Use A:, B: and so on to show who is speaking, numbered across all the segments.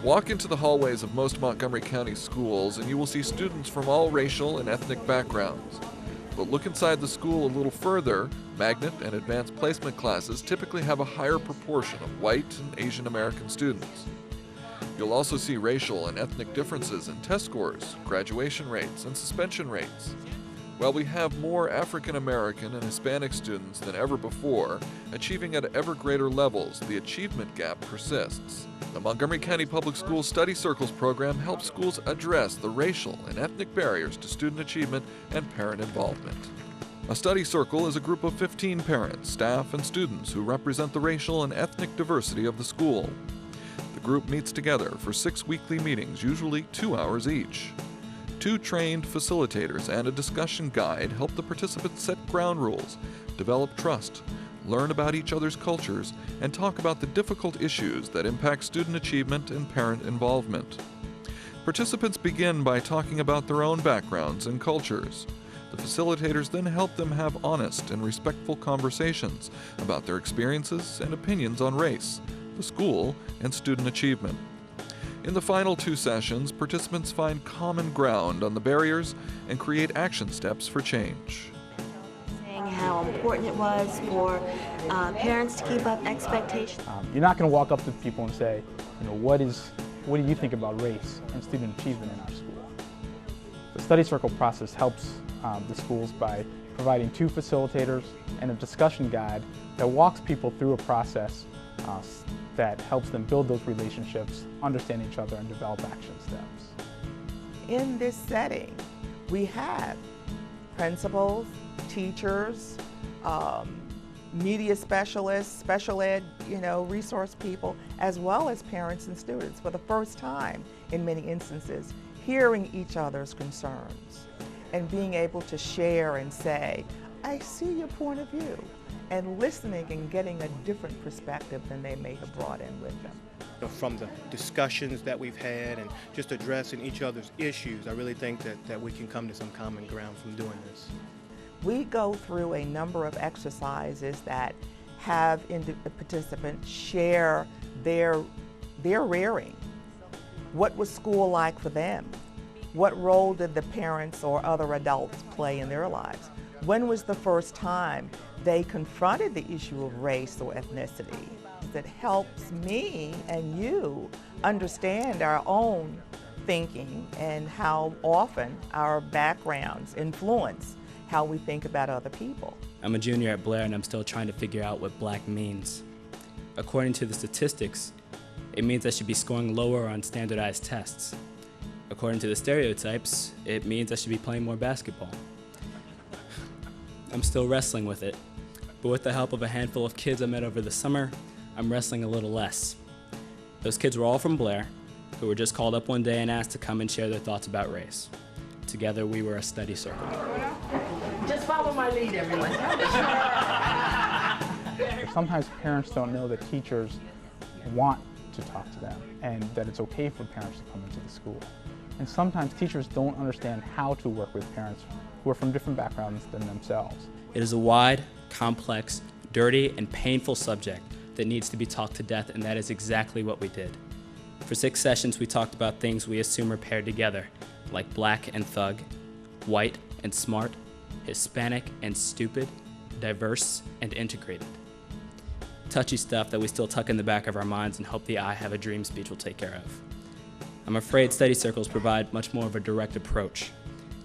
A: Walk into the hallways of most Montgomery County schools and you will see students from all racial and ethnic backgrounds. But look inside the school a little further, magnet and advanced placement classes typically have a higher proportion of white and Asian American students. You'll also see racial and ethnic differences in test scores, graduation rates, and suspension rates. While we have more African American and Hispanic students than ever before, achieving at ever greater levels, the achievement gap persists. The Montgomery County Public Schools Study Circles program helps schools address the racial and ethnic barriers to student achievement and parent involvement. A study circle is a group of 15 parents, staff, and students who represent the racial and ethnic diversity of the school. The group meets together for 6 weekly meetings, usually 2 hours each. 2 trained facilitators and a discussion guide help the participants set ground rules, develop trust, learn about each other's cultures, and talk about the difficult issues that impact student achievement and parent involvement. Participants begin by talking about their own backgrounds and cultures. The facilitators then help them have honest and respectful conversations about their experiences and opinions on race, the school, and student achievement. In the final 2 sessions, participants find common ground on the barriers and create action steps for change.
B: How important it was for parents to keep up expectations.
C: You're not going to walk up to people and say, what do you think about race and student achievement in our school? The study circle process helps the schools by providing 2 facilitators and a discussion guide that walks people through a process that helps them build those relationships, understand each other, and develop action steps.
D: In this setting, we have principals, teachers, media specialists, special ed, resource people, as well as parents and students for the first time in many instances, hearing each other's concerns and being able to share and say, I see your point of view, and listening and getting a different perspective than they may have brought in with them.
E: From the discussions that we've had and just addressing each other's issues, I really think that we can come to some common ground from doing this.
D: We go through a number of exercises that have participants share their rearing. What was school like for them? What role did the parents or other adults play in their lives? When was the first time they confronted the issue of race or ethnicity? That helps me and you understand our own thinking and how often our backgrounds influence how we think about other people.
F: I'm a junior at Blair and I'm still trying to figure out what black means. According to the statistics, it means I should be scoring lower on standardized tests. According to the stereotypes, it means I should be playing more basketball. I'm still wrestling with it, but with the help of a handful of kids I met over the summer, I'm wrestling a little less. Those kids were all from Blair, who were just called up one day and asked to come and share their thoughts about race. Together we were a study circle.
D: Just follow my lead, everyone.
C: Sometimes parents don't know that teachers want to talk to them and that it's okay for parents to come into the school. And sometimes teachers don't understand how to work with parents who are from different backgrounds than themselves.
F: It is a wide, complex, dirty, and painful subject that needs to be talked to death, and that is exactly what we did. For 6 sessions, we talked about things we assume are paired together, like black and thug, white and smart, Hispanic and stupid, diverse and integrated. Touchy stuff that we still tuck in the back of our minds and hope the I have a dream speech will take care of. I'm afraid study circles provide much more of a direct approach,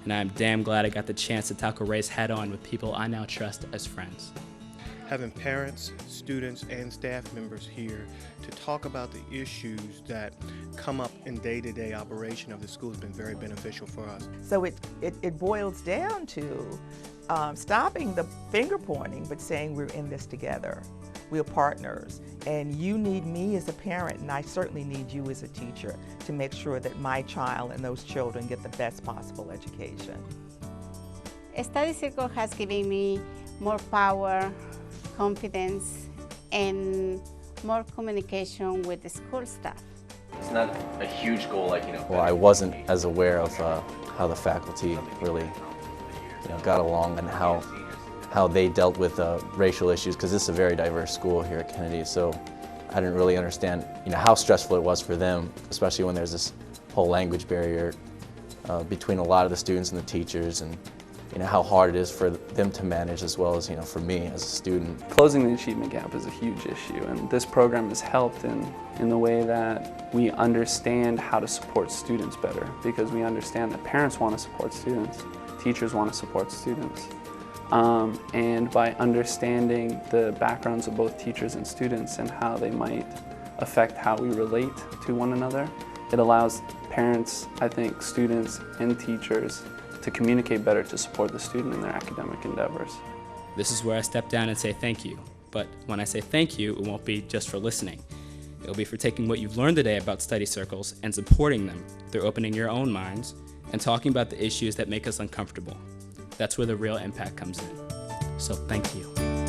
F: and I am damn glad I got the chance to tackle race head-on with people I now trust as friends.
E: Having parents, students, and staff members here to talk about the issues that come up in day-to-day operation of the school has been very beneficial for us.
D: So it boils down to stopping the finger pointing, but saying we're in this together. We're partners, and you need me as a parent, and I certainly need you as a teacher to make sure that my child and those children get the best possible education.
G: Study Circle has given me more power, confidence, and more communication with the school staff.
H: It's not a huge goal like,
I: Well, I wasn't as aware of how the faculty really, got along and how they dealt with racial issues, because this is a very diverse school here at Kennedy. So I didn't really understand, how stressful it was for them, especially when there's this whole language barrier between a lot of the students and the teachers, and how hard it is for them to manage, as well as for me as a student.
J: Closing the achievement gap is a huge issue, and this program has helped in the way that we understand how to support students better, because we understand that parents want to support students, teachers want to support students. And by understanding the backgrounds of both teachers and students and how they might affect how we relate to one another, it allows parents, I think, students and teachers to communicate better to support the student in their academic endeavors.
F: This is where I step down and say thank you. But when I say thank you, it won't be just for listening. It'll be for taking what you've learned today about study circles and supporting them through opening your own minds and talking about the issues that make us uncomfortable. That's where the real impact comes in. So thank you.